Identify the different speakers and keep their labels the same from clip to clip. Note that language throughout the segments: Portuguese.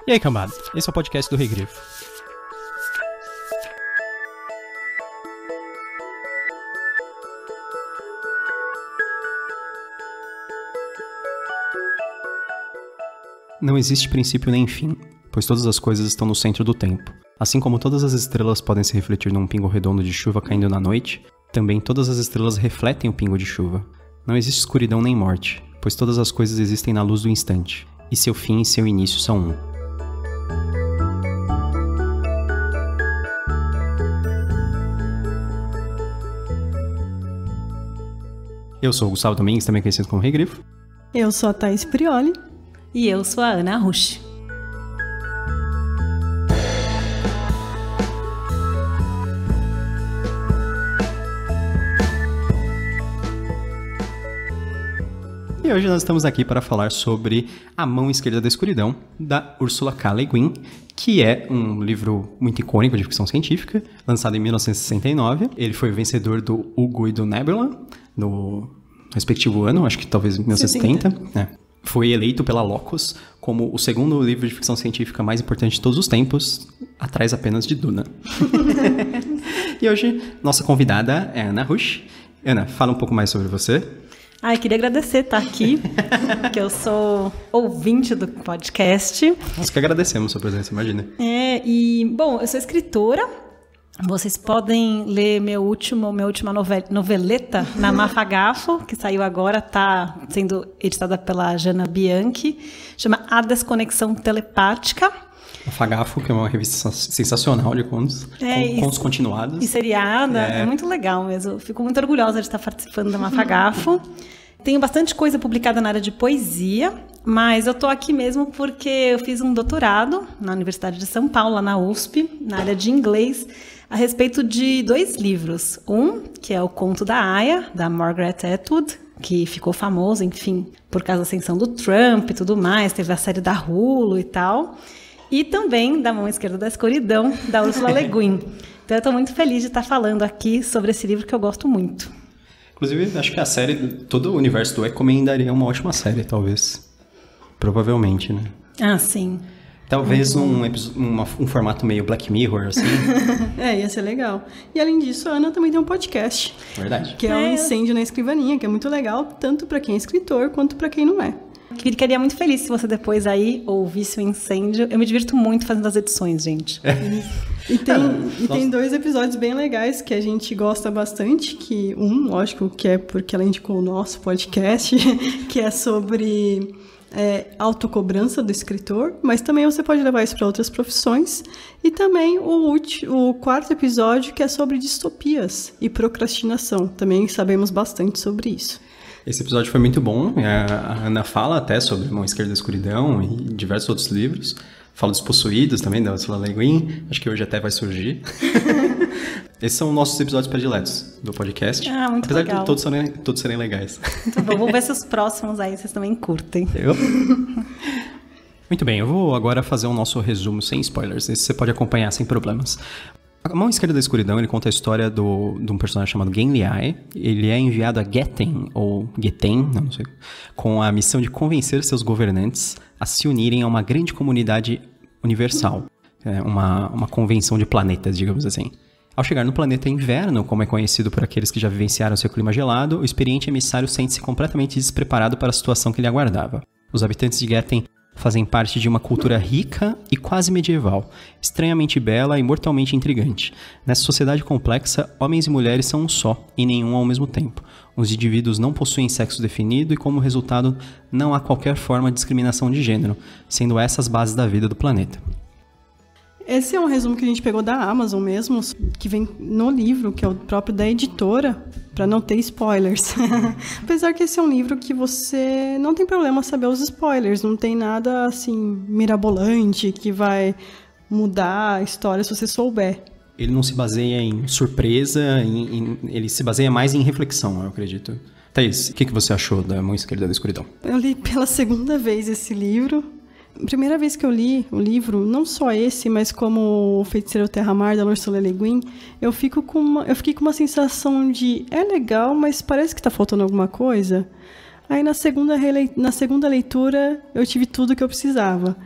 Speaker 1: E aí, cambada, esse é o podcast do Rei Grifo. Não existe princípio nem fim, pois todas as coisas estão no centro do tempo. Assim como todas as estrelas podem se refletir num pingo redondo de chuva caindo na noite, também todas as estrelas refletem o pingo de chuva. Não existe escuridão nem morte, pois todas as coisas existem na luz do instante, e seu fim e seu início são um. Eu sou o Gustavo Domingues, também conhecido como Rei Grifo.
Speaker 2: Eu sou a Thaís Prioli.
Speaker 3: E eu sou a Ana Rush.
Speaker 1: E hoje nós estamos aqui para falar sobre A Mão Esquerda da Escuridão, da Ursula K. Le Guin, que é um livro muito icônico de ficção científica, lançado em 1969. Ele foi vencedor do Hugo e do Nebula, no respectivo ano, acho que talvez em 1970. Foi eleito pela Locus como o segundo livro de ficção científica mais importante de todos os tempos, atrás apenas de Duna. E hoje, nossa convidada é a Ana Rush. Ana, fala um pouco mais sobre você.
Speaker 3: Eu queria agradecer estar aqui, que eu sou ouvinte do podcast.
Speaker 1: Nós que agradecemos a sua presença, imagina.
Speaker 3: Bom, eu sou escritora. Vocês podem ler minha última noveleta, Na Mafagafo, que saiu agora, está sendo editada pela Jana Bianchi, chama A Desconexão Telepática.
Speaker 1: Mafagafo, que é uma revista sensacional de contos, contos continuados.
Speaker 3: E seriada, é muito legal mesmo. Fico muito orgulhosa de estar participando da Mafagafo. Tenho bastante coisa publicada na área de poesia, mas eu estou aqui mesmo porque eu fiz um doutorado na Universidade de São Paulo, lá na USP, na área de inglês, a respeito de 2 livros. Um, que é O Conto da Aya, da Margaret Atwood, que ficou famoso, enfim, por causa da ascensão do Trump e tudo mais, teve a série da Hulu e tal. E também Da Mão Esquerda da Escuridão, da Ursula Le Guin. Então eu estou muito feliz de estar falando aqui sobre esse livro que eu gosto muito.
Speaker 1: Inclusive, acho que a série, todo o universo do Ecomen daria uma ótima série, talvez. Provavelmente, né?
Speaker 3: Sim.
Speaker 1: Talvez um formato meio Black Mirror, assim.
Speaker 2: Ia ser legal. E além disso, a Ana também tem um podcast.
Speaker 1: Verdade.
Speaker 2: Que é o Incêndio na Escrivaninha, que é muito legal, tanto para quem é escritor, quanto para quem não é.
Speaker 3: Ficaria muito feliz se você depois aí ouvisse o Incêndio. Eu me divirto muito fazendo as edições, gente.
Speaker 2: E tem 2 episódios bem legais que a gente gosta bastante, que lógico, que é porque ela indicou o nosso podcast, que é sobre autocobrança do escritor, mas também você pode levar isso para outras profissões. E também o 4º episódio, que é sobre distopias e procrastinação. Também sabemos bastante sobre isso.
Speaker 1: Esse episódio foi muito bom. A Ana fala até sobre A Mão Esquerda da Escuridão e diversos outros livros. Fala dos Possuídos também, da Ursula Le Guin. Acho que hoje até vai surgir. Esses são nossos episódios prediletos do podcast.
Speaker 3: Muito
Speaker 1: apesar
Speaker 3: legal.
Speaker 1: de todos serem legais.
Speaker 3: Muito bom. Vamos ver se os próximos aí vocês também curtem.
Speaker 1: Muito bem, eu vou agora fazer o nosso resumo sem spoilers. Esse você pode acompanhar sem problemas. A Mão Esquerda da Escuridão, ele conta a história de um personagem chamado Gen Liai. Ele é enviado a Getten, ou Geten, não sei, com a missão de convencer seus governantes a se unirem a uma grande comunidade universal. Uma convenção de planetas, digamos assim. Ao chegar no planeta Inverno, como é conhecido por aqueles que já vivenciaram seu clima gelado, o experiente emissário sente-se completamente despreparado para a situação que lhe aguardava. Os habitantes de Getten fazem parte de uma cultura rica e quase medieval, estranhamente bela e mortalmente intrigante. Nessa sociedade complexa, homens e mulheres são um só, e nenhum ao mesmo tempo. Os indivíduos não possuem sexo definido e, como resultado, não há qualquer forma de discriminação de gênero, sendo essas as bases da vida do planeta.
Speaker 2: Esse é um resumo que a gente pegou da Amazon mesmo, que vem no livro, que é o próprio da editora, para não ter spoilers. Apesar que esse é um livro que você não tem problema saber os spoilers, não tem nada assim mirabolante que vai mudar a história se você souber.
Speaker 1: Ele não se baseia em surpresa, ele se baseia mais em reflexão, eu acredito. Thaís, o que você achou da Mão Esquerda da Escuridão?
Speaker 2: Eu li pela 2ª vez esse livro. Primeira vez que eu li o livro, não só esse, mas como O Feiticeiro Terra-Mar, da Ursula Le Guin, eu fiquei com uma sensação de é legal, mas parece que está faltando alguma coisa. Aí na segunda leitura eu tive tudo que eu precisava.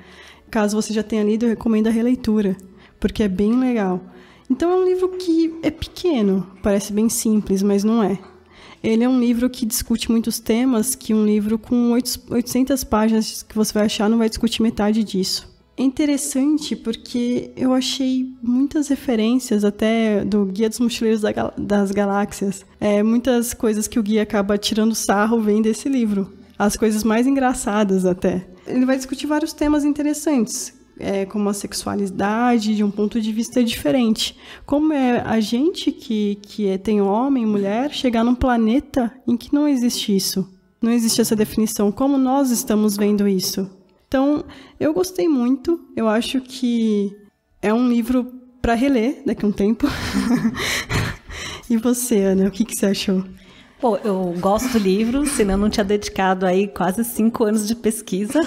Speaker 2: caso você já tenha lido, eu recomendo a releitura, porque é bem legal. Então é um livro que é pequeno, parece bem simples, mas não é. Ele é um livro que discute muitos temas que um livro com 800 páginas que você vai achar não vai discutir metade disso. É interessante porque eu achei muitas referências até do Guia dos Mochileiros das Galáxias. Muitas coisas que o guia acaba tirando sarro vêm desse livro. As coisas mais engraçadas até. Ele vai discutir vários temas interessantes, como a sexualidade de um ponto de vista diferente. Como é a gente que tem homem e mulher chegar num planeta em que não existe isso. Não existe essa definição. Como nós estamos vendo isso? Então, eu gostei muito. Eu acho que é um livro para reler daqui a um tempo. E você, Ana, o que você achou?
Speaker 3: Bom, eu gosto do livro, senão eu não tinha dedicado aí quase 5 anos de pesquisa.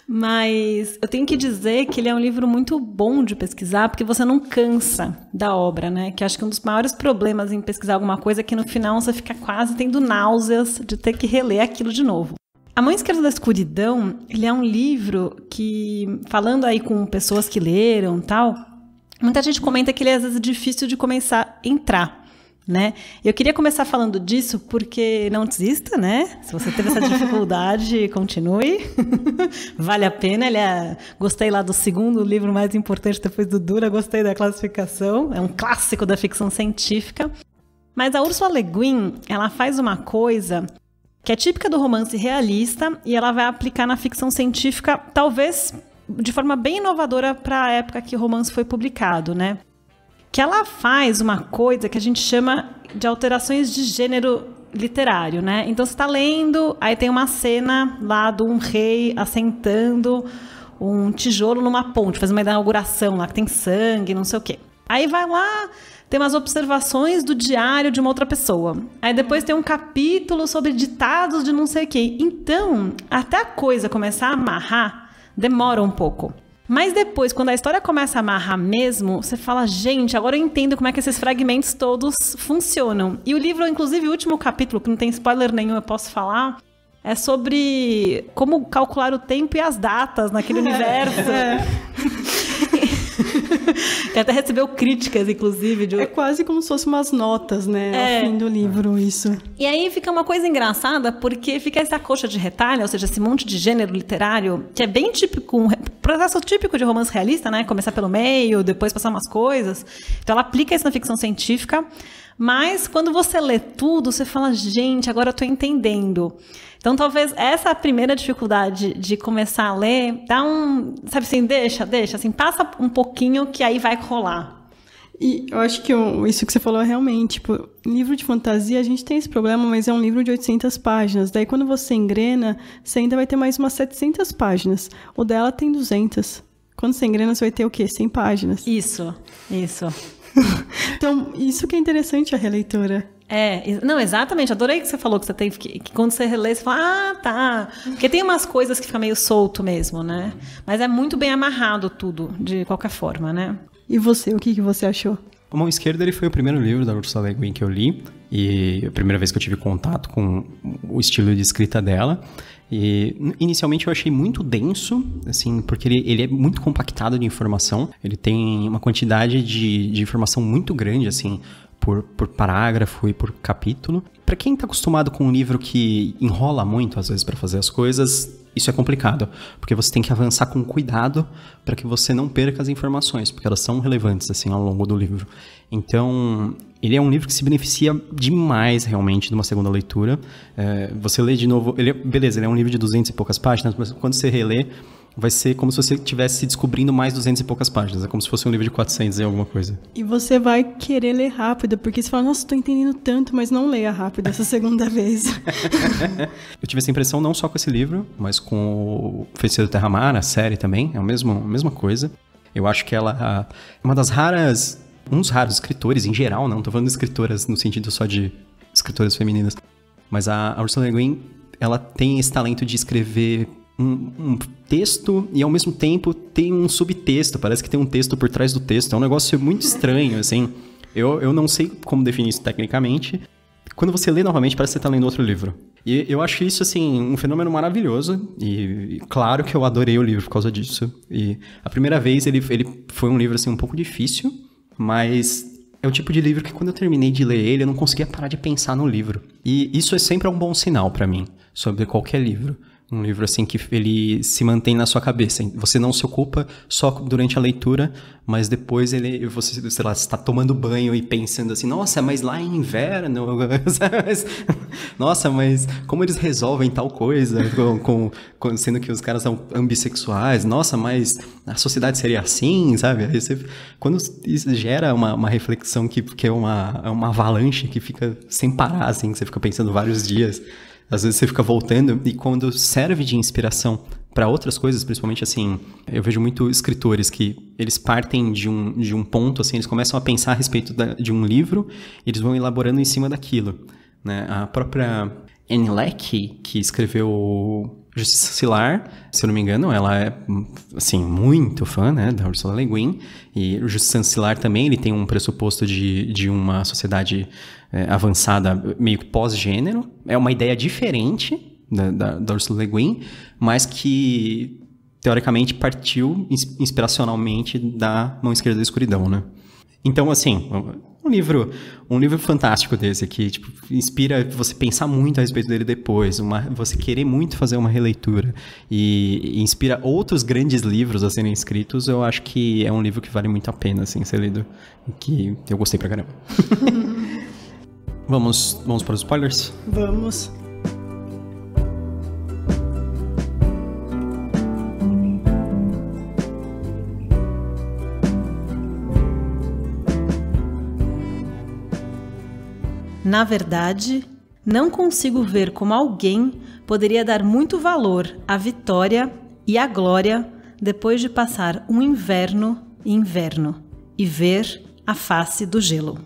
Speaker 3: Mas eu tenho que dizer que ele é um livro muito bom de pesquisar, porque você não cansa da obra, né? Que acho que um dos maiores problemas em pesquisar alguma coisa é que no final você fica quase tendo náuseas de ter que reler aquilo de novo. A Mão Esquerda da Escuridão, ele é um livro que, falando aí com pessoas que leram e tal, muita gente comenta que ele é às vezes difícil de começar a entrar, né? Eu queria começar falando disso porque não desista, né? Se você teve essa dificuldade, continue. Vale a pena. Gostei lá do segundo livro mais importante depois do Dura, gostei da classificação. É um clássico da ficção científica. Mas a Ursula Le Guin, ela faz uma coisa que é típica do romance realista e ela vai aplicar na ficção científica, talvez de forma bem inovadora para a época que o romance foi publicado, né? Que ela faz uma coisa que a gente chama de alterações de gênero literário, né? Então você está lendo, aí tem uma cena lá de um rei assentando um tijolo numa ponte, fazendo uma inauguração lá que tem sangue, não sei o quê. Aí vai lá, tem umas observações do diário de uma outra pessoa. Aí depois tem um capítulo sobre ditados de não sei o quê. Então, até a coisa começar a amarrar, demora um pouco. Mas depois, quando a história começa a amarrar mesmo, você fala, gente, agora eu entendo como é que esses fragmentos todos funcionam. E o livro, inclusive, o último capítulo, que não tem spoiler nenhum, eu posso falar, é sobre como calcular o tempo e as datas naquele universo. Que até recebeu críticas, inclusive. É
Speaker 2: quase como se fossem umas notas, né? Ao fim do livro, isso.
Speaker 3: E aí fica uma coisa engraçada, porque fica essa coxa de retalho, ou seja, esse monte de gênero literário, que é bem típico, um processo típico de romance realista, né? Começar pelo meio, depois passar umas coisas. Então ela aplica isso na ficção científica, mas quando você lê tudo, você fala, gente, agora eu tô entendendo. Então, talvez essa é a primeira dificuldade de começar a ler, dá sabe assim, deixa, assim, passa um pouquinho que aí vai rolar.
Speaker 2: E eu acho que isso que você falou é realmente, tipo, livro de fantasia, a gente tem esse problema, mas é um livro de 800 páginas. Daí, quando você engrena, você ainda vai ter mais umas 700 páginas. O dela tem 200. Quando você engrena, você vai ter o quê? 100 páginas.
Speaker 3: Isso.
Speaker 2: Então, isso que é interessante a releitura.
Speaker 3: Não, exatamente, adorei que você falou que você tem que quando você relê, você fala, tá. Porque tem umas coisas que fica meio solto mesmo, né? Mas é muito bem amarrado tudo, de qualquer forma, né?
Speaker 2: E você, o que você achou?
Speaker 1: A Mão Esquerda ele foi o primeiro livro da Ursula Le Guin que eu li, e a primeira vez que eu tive contato com o estilo de escrita dela. E inicialmente eu achei muito denso, assim, porque ele é muito compactado de informação. Ele tem uma quantidade de informação muito grande, assim, por parágrafo e por capítulo. Para quem está acostumado com um livro que enrola muito, às vezes, para fazer as coisas, isso é complicado, porque você tem que avançar com cuidado para que você não perca as informações, porque elas são relevantes, assim, ao longo do livro. Então, ele é um livro que se beneficia demais, realmente, de uma segunda leitura. Você lê de novo... Beleza, ele é um livro de 200 e poucas páginas, mas quando você relê, vai ser como se você estivesse descobrindo mais 200 e poucas páginas. É como se fosse um livro de 400 e alguma coisa.
Speaker 2: E você vai querer ler rápido, porque você fala, nossa, estou entendendo tanto, mas não leia rápido essa segunda vez.
Speaker 1: Eu tive essa impressão não só com esse livro, mas com o Feiticeiro Terramar, a série também. É a mesma coisa. Eu acho que ela é uma das raras... Um dos raros escritores, em geral, não tô falando de escritoras no sentido só de escritoras femininas. Mas a Ursula Le Guin, ela tem esse talento de escrever um texto e ao mesmo tempo tem um subtexto, parece que tem um texto por trás do texto, é um negócio muito estranho, assim. Eu não sei como definir isso tecnicamente. Quando você lê novamente, parece que você tá lendo outro livro. E eu acho isso, assim, um fenômeno maravilhoso. E claro que eu adorei o livro por causa disso. E a primeira vez ele foi um livro, assim, um pouco difícil, mas é o tipo de livro que quando eu terminei de ler ele, eu não conseguia parar de pensar no livro. E isso é sempre um bom sinal pra mim, sobre qualquer livro. Um livro, assim, que ele se mantém na sua cabeça. Você não se ocupa só durante a leitura, mas depois você, sei lá, está tomando banho e pensando assim, nossa, mas lá é inverno, nossa, mas como eles resolvem tal coisa, sendo que os caras são ambissexuais, nossa, mas a sociedade seria assim, sabe? Aí quando isso gera uma reflexão que é uma avalanche que fica sem parar, assim, que você fica pensando vários dias. Às vezes você fica voltando e quando serve de inspiração para outras coisas, principalmente assim, eu vejo muito escritores que eles partem de um ponto, assim, eles começam a pensar a respeito de um livro e eles vão elaborando em cima daquilo, né? A própria Annie Leckie, que escreveu Justiça Cilar, se eu não me engano, ela é, assim, muito fã, né, da Ursula Le Guin, e o Justiça Cilar também, ele tem um pressuposto de uma sociedade avançada, meio que pós-gênero, é uma ideia diferente da Ursula Le Guin, mas que, teoricamente, partiu inspiracionalmente da Mão Esquerda da Escuridão, né? Então, assim, um livro fantástico desse aqui, tipo, inspira você pensar muito a respeito dele depois, você querer muito fazer uma releitura e inspira outros grandes livros a serem escritos. Eu acho que é um livro que vale muito a pena, assim, ser lido, que eu gostei pra caramba. Vamos para os spoilers?
Speaker 2: Vamos.
Speaker 3: Na verdade, não consigo ver como alguém poderia dar muito valor à vitória e à glória depois de passar um inverno e inverno e ver a face do gelo.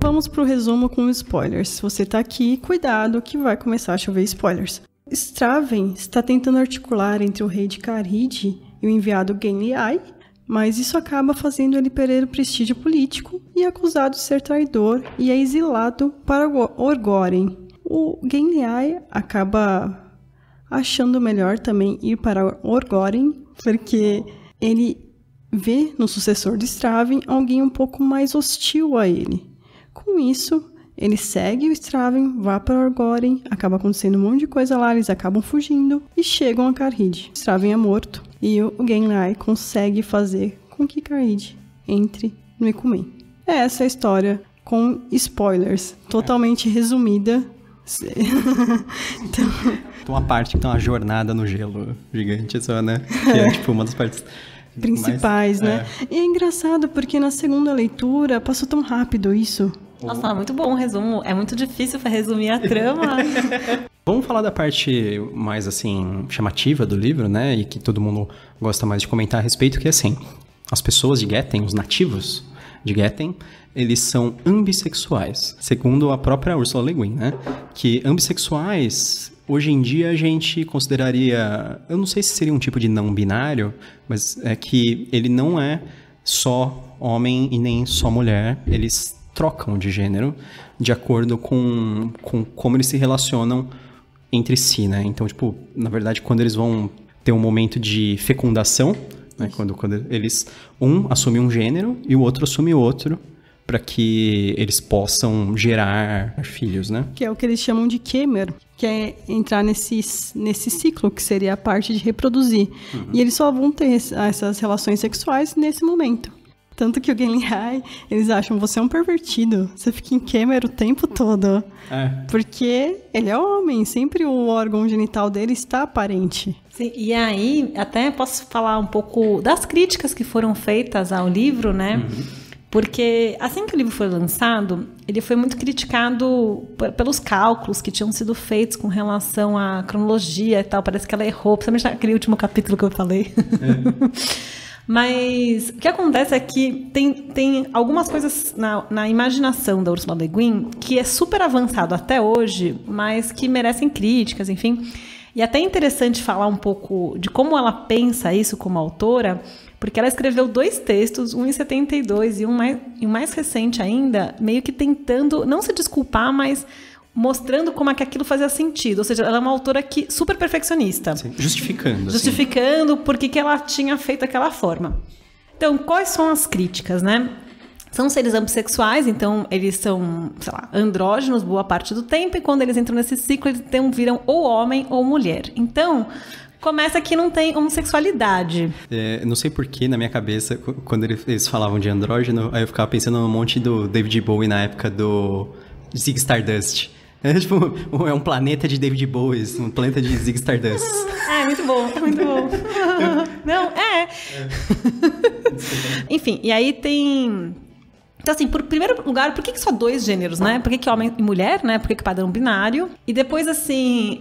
Speaker 2: Vamos pro resumo com spoilers. Se você tá aqui, cuidado que vai começar a chover spoilers. Straven está tentando articular entre o rei de Caridge e o enviado Genliai, mas isso acaba fazendo ele perder o prestígio político e é acusado de ser traidor e é exilado para Orgóren. O Genliai acaba achando melhor também ir para Orgóren, porque ele vê no sucessor de Straven alguém um pouco mais hostil a ele. Com isso, ele segue o Straven, vai para Orgóren, acaba acontecendo um monte de coisa lá, eles acabam fugindo e chegam a Caridge. Straven é morto e o Genliai consegue fazer com que Caridge entre no Ecumen. Essa é a história com spoilers, totalmente resumida.
Speaker 1: Então, uma parte que tem uma jornada no gelo gigante só, né? Que é tipo uma das partes
Speaker 2: principais, né? E é engraçado porque na segunda leitura passou tão rápido isso.
Speaker 3: Nossa, muito bom o resumo. É muito difícil para resumir a trama.
Speaker 1: Vamos falar da parte mais, assim, chamativa do livro, né? E que todo mundo gosta mais de comentar a respeito, que é assim, as pessoas de Gethen, os nativos de Gethen, eles são ambissexuais. Segundo a própria Ursula Le Guin, né? Que ambissexuais, hoje em dia a gente consideraria, eu não sei se seria um tipo de não binário, mas é que ele não é só homem e nem só mulher, eles trocam de gênero de acordo com como eles se relacionam entre si, né? Então, tipo, na verdade, quando eles vão ter um momento de fecundação, né? Quando eles, um assume um gênero e o outro assume outro, para que eles possam gerar filhos, né?
Speaker 2: Que é o que eles chamam de Kemer, que é entrar nesse ciclo, que seria a parte de reproduzir. Uhum. E eles só vão ter essas relações sexuais nesse momento. Tanto que o Genliai, eles acham, você é um pervertido, você fica em Kemer o tempo todo. Porque ele é homem, sempre o órgão genital dele está aparente.
Speaker 3: Sim, e aí, até posso falar um pouco das críticas que foram feitas ao livro, né? Uhum. Porque assim que o livro foi lançado, ele foi muito criticado pelos cálculos que tinham sido feitos com relação à cronologia e tal. Parece que ela errou, principalmente naquele último capítulo que eu falei. Mas o que acontece é que tem algumas coisas na imaginação da Ursula Le Guin que é super avançado até hoje, mas que merecem críticas, enfim. E até é interessante falar um pouco de como ela pensa isso como autora, porque ela escreveu 2 textos, um em 72 e um mais recente ainda, meio que tentando não se desculpar, mas mostrando como é que aquilo fazia sentido. Ou seja, ela é uma autora super perfeccionista.
Speaker 1: Sim, justificando.
Speaker 3: Justificando por que ela tinha feito daquela forma. Então, quais são as críticas, né? São seres ambissexuais, então eles são, sei lá, andrógenos boa parte do tempo, e quando eles entram nesse ciclo, eles viram ou homem ou mulher. Então, começa que não tem homossexualidade.
Speaker 1: Não sei porquê, na minha cabeça, quando eles falavam de andrógeno, aí eu ficava pensando no monte do David Bowie na época do Ziggy Stardust. É um planeta de David Bowie, um planeta de Ziggy Stardust.
Speaker 3: Muito bom, muito bom. Não, Enfim, e aí tem... Então, assim, por primeiro lugar, por que só 2 gêneros, né? Por que homem e mulher, né? Por que padrão binário? E depois, assim,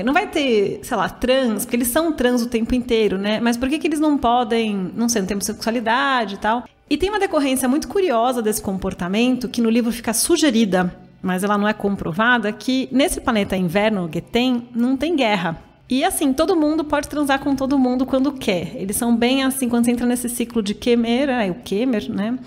Speaker 3: não vai ter, sei lá, trans, porque eles são trans o tempo inteiro, né? Mas por que eles não podem, não sei, não tem sexualidade e tal? E tem uma decorrência muito curiosa desse comportamento, que no livro fica sugerida, mas ela não é comprovada, que nesse planeta inverno, Getten, não tem guerra. E assim, todo mundo pode transar com todo mundo quando quer. Eles são bem assim, quando você entra nesse ciclo de Kemer, o Kemer, né?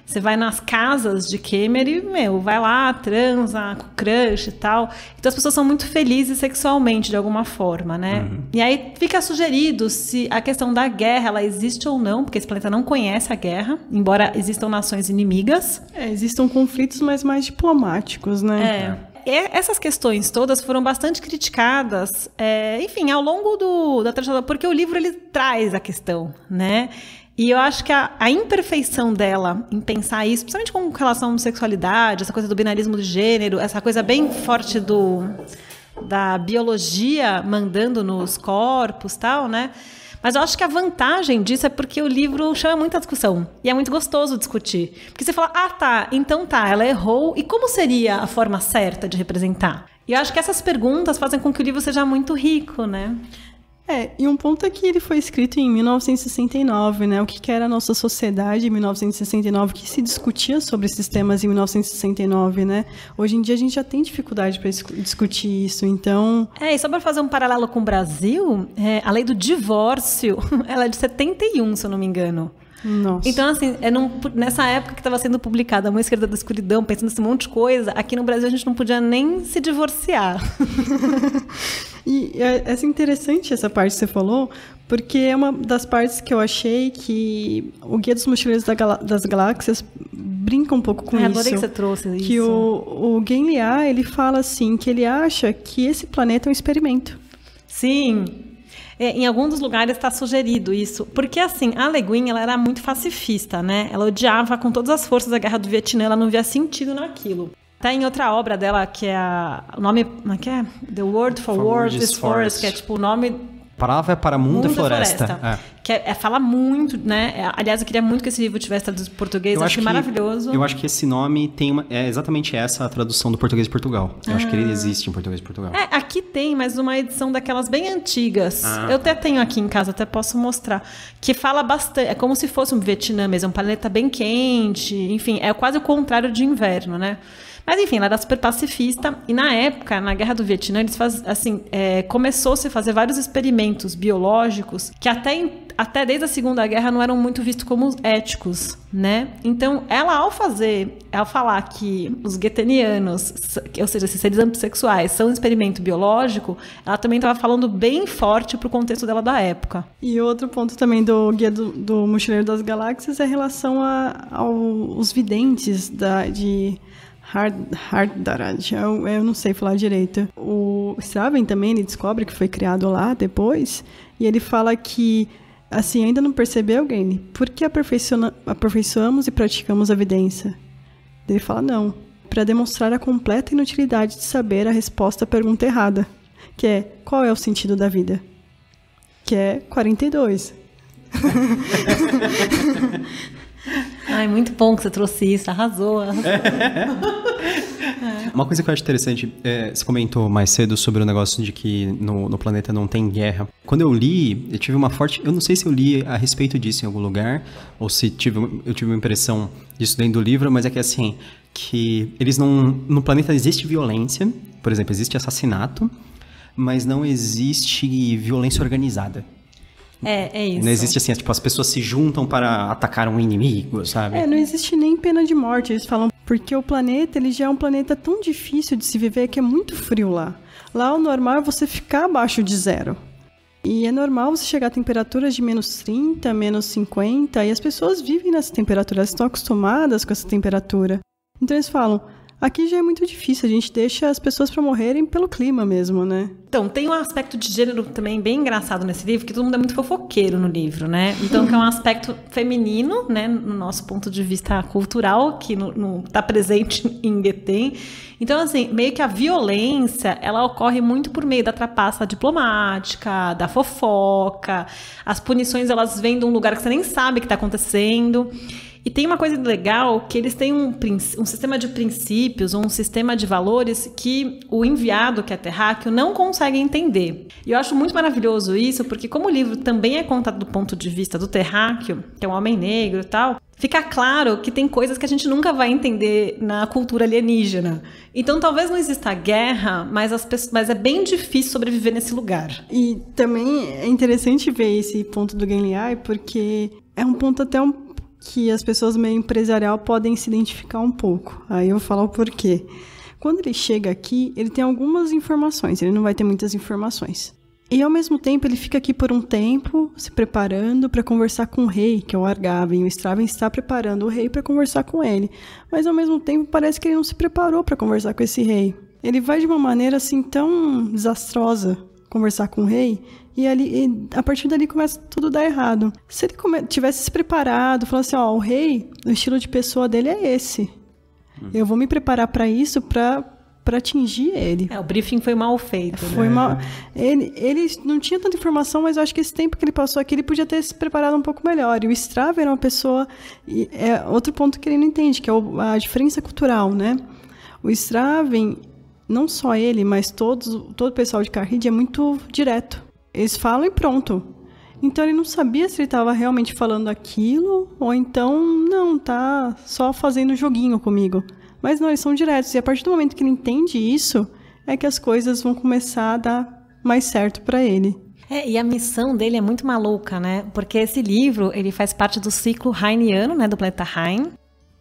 Speaker 3: Você vai nas casas de Kemer e, vai lá, transa com crush e tal. Então as pessoas são muito felizes sexualmente, de alguma forma, né? Uhum. E aí fica sugerido se a questão da guerra, ela existe ou não, porque esse planeta não conhece a guerra, embora existam nações inimigas.
Speaker 2: Existam conflitos, mas mais diplomáticos, né?
Speaker 3: Essas questões todas foram bastante criticadas, enfim, ao longo da trajetória, porque o livro ele traz a questão, né? E eu acho que a imperfeição dela em pensar isso, principalmente com relação à homossexualidade, essa coisa do binarismo de gênero, essa coisa bem forte da biologia mandando nos corpos e tal, né? Mas eu acho que a vantagem disso é porque o livro chama muita discussão. E é muito gostoso discutir. Porque você fala, então ela errou. E como seria a forma certa de representar? E eu acho que essas perguntas fazem com que o livro seja muito rico, né?
Speaker 2: E um ponto é que ele foi escrito em 1969, né? O que era a nossa sociedade em 1969, que se discutia sobre esses temas em 1969, né? Hoje em dia a gente já tem dificuldade para discutir isso, então...
Speaker 3: E só para fazer um paralelo com o Brasil, a lei do divórcio, ela é de 71, se eu não me engano.
Speaker 2: Nossa.
Speaker 3: Então, assim, nessa época que estava sendo publicada A Mão Esquerda da Escuridão, pensando nesse monte de coisa, aqui no Brasil a gente não podia nem se divorciar.
Speaker 2: E é interessante essa parte que você falou, porque é uma das partes que eu achei que o Guia dos Mochileiros das Galáxias brinca um pouco com isso.
Speaker 3: Adorei que você trouxe isso.
Speaker 2: Que o Gen Liai, ele fala assim, que ele acha que esse planeta é um experimento.
Speaker 3: Sim. Em alguns dos lugares está sugerido isso. Porque, assim, a Le Guin, ela era muito pacifista, né? Ela odiava com todas as forças a Guerra do Vietnã, ela não via sentido naquilo. Tá em outra obra dela, que é o nome... Como é que é? The Word for World is Forest, que é tipo o nome...
Speaker 1: Palavra para Mundo e Floresta.
Speaker 3: Que fala muito, né? Aliás, eu queria muito que esse livro tivesse traduzido para português. Eu acho maravilhoso.
Speaker 1: Eu acho que esse nome tem exatamente essa a tradução do português de Portugal. Eu acho que ele existe em português de Portugal.
Speaker 3: Aqui tem, mas uma edição daquelas bem antigas. Eu até tenho aqui em casa, até posso mostrar. Que fala bastante. É como se fosse um Vietnã mesmo, um planeta bem quente. Enfim, é quase o contrário de inverno, né? Mas, enfim, ela era super pacifista. E, na época, na Guerra do Vietnã, eles começou-se a fazer vários experimentos biológicos que até desde a Segunda Guerra não eram muito vistos como éticos, né? Então, ao falar que os getenianos, ou seja, esses seres ambissexuais, são um experimento biológico, ela também estava falando bem forte para o contexto dela da época.
Speaker 2: E outro ponto também do Guia do Mochileiro das Galáxias é em relação aos videntes de Hardarad, eu não sei falar direito. O Straven também, ele descobre que foi criado lá depois, e ele fala que, assim, ainda não percebeu alguém, por que aperfeiçoamos e praticamos a evidência? Ele fala, não, para demonstrar a completa inutilidade de saber a resposta à pergunta errada, que é, qual é o sentido da vida? Que é 42.
Speaker 3: Ai, muito bom que você trouxe isso, arrasou.
Speaker 1: Uma coisa que eu acho interessante, você comentou mais cedo sobre o negócio de que no planeta não tem guerra. Quando eu li, eu tive uma forte... Eu não sei se eu li a respeito disso em algum lugar, ou se eu tive uma impressão disso dentro do livro, mas é que assim, que eles não... No planeta existe violência, por exemplo, existe assassinato, mas não existe violência organizada.
Speaker 3: É isso.
Speaker 1: Não existe assim, tipo, as pessoas se juntam para atacar um inimigo, sabe?
Speaker 2: Não existe nem pena de morte, eles falam, porque o planeta, ele já é um planeta tão difícil de se viver que é muito frio lá. Lá o normal é você ficar abaixo de 0. E é normal você chegar a temperaturas de menos 30, menos 50, e as pessoas vivem nessa temperatura, elas estão acostumadas com essa temperatura. Então eles falam, aqui já é muito difícil, a gente deixa as pessoas para morrerem pelo clima mesmo, né?
Speaker 3: Então, tem um aspecto de gênero também bem engraçado nesse livro, que todo mundo é muito fofoqueiro no livro, né? Então, que é um aspecto feminino, né? No nosso ponto de vista cultural, que não está presente em Getten. Então, assim, meio que a violência, ela ocorre muito por meio da trapaça diplomática, da fofoca. As punições, elas vêm de um lugar que você nem sabe que está acontecendo. E tem uma coisa legal, que eles têm um sistema de princípios, um sistema de valores que o enviado, que é terráqueo, não consegue entender. E eu acho muito maravilhoso isso, porque como o livro também é contado do ponto de vista do terráqueo, que é um homem negro e tal, fica claro que tem coisas que a gente nunca vai entender na cultura alienígena. Então talvez não exista guerra, mas é bem difícil sobreviver nesse lugar.
Speaker 2: E também é interessante ver esse ponto do Genliai, porque é um ponto até que as pessoas meio empresarial podem se identificar um pouco. Aí eu vou falar o porquê. Quando ele chega aqui, ele tem algumas informações, ele não vai ter muitas informações. E ao mesmo tempo, ele fica aqui por um tempo, se preparando para conversar com o rei, que é o Argaven. O Straven está preparando o rei para conversar com ele. Mas ao mesmo tempo, parece que ele não se preparou para conversar com esse rei. Ele vai de uma maneira assim tão desastrosa conversar com o rei, e a partir dali começa tudo a dar errado. Se ele tivesse se preparado, falasse, o rei, o estilo de pessoa dele é esse. Eu vou me preparar para isso, para atingir ele.
Speaker 3: O briefing foi mal feito.
Speaker 2: Foi mal. Ele não tinha tanta informação, mas eu acho que esse tempo que ele passou aqui, ele podia ter se preparado um pouco melhor. E o Straven era uma pessoa... É outro ponto que ele não entende, que é a diferença cultural, né? O Straven, não só ele, mas todo o pessoal de Karhid é muito direto. Eles falam e pronto. Então ele não sabia se ele estava realmente falando aquilo, ou então, não, tá só fazendo joguinho comigo. Mas não, eles são diretos. E a partir do momento que ele entende isso, é que as coisas vão começar a dar mais certo para ele.
Speaker 3: E a missão dele é muito maluca, né? Porque esse livro, ele faz parte do ciclo Heiniano, né? Do planeta Hein,